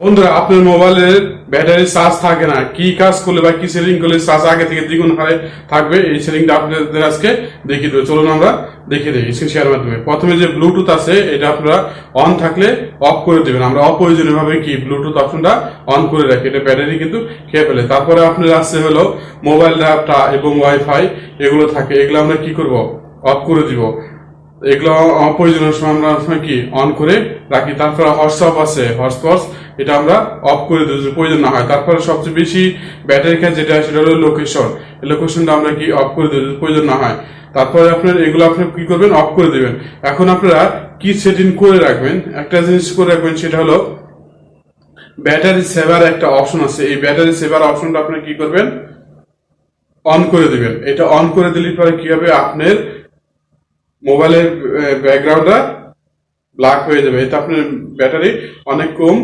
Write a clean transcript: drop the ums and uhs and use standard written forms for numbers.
বন্ধুরা, আপনার মোবাইলের ব্যাটারি চার্জ থাকে না, কি কাজ করলে বা কি সেটিং করলে চার্জ আগে থেকে দ্বিগুণ হারে থাকবে, এই সেটিংটা আপনাদের আজকে দেখিয়ে দেবো। চলুন আমরা দেখিয়ে দিই স্ক্রিন শেয়ারের মাধ্যমে। প্রথমে যে ব্লুটুথ আছে এটা আপনারা অন থাকলে অফ করে দেবেন। আমরা অপ্রয়োজনীয় ভাবে কি ব্লুটুথ অপশনটা অন করে রাখি, এটা ব্যাটারি কিন্তু খেয়ে ফেলে। তারপরে আপনার আছে হলো মোবাইল ডাটা এবং ওয়াইফাই, এগুলো থাকে, এগুলো আমরা কি করব, অফ করে দিব। এগুলো অপ্রয়োজনীয় সময় আমরা কি অন করে রাখি। তারপরে হোয়াটসঅ্যাপ আছে, হটস্পট এটা আমরা অফ করে দিই যদি প্রয়োজন না হয়। তারপরে সবচেয়ে বেশি ব্যাটারি খেয়ে যেটা সেটা হলো লোকেশন, লোকেশনটা আমরা কি অফ করে দিই যদি প্রয়োজন না হয়। তারপরে আপনার এগুলো আপনি কি করবেন, অফ করে দিবেন। এখন আপনারা কি সেটিং করে রাখবেন, একটা জিনিস করে রাখবেন, সেটা হলো ব্যাটারি সেভার একটা অপশন আছে। এই ব্যাটারি সেভার অপশনটা আপনি কি করবেন, অন করে দিবেন। এটা অন করে দিলে পরে কি হবে, আপনার মোবাইলের ব্যাকগ্রাউন্ডটা ব্ল্যাক হয়ে যাবে, এতে আপনার ব্যাটারি অনেক কম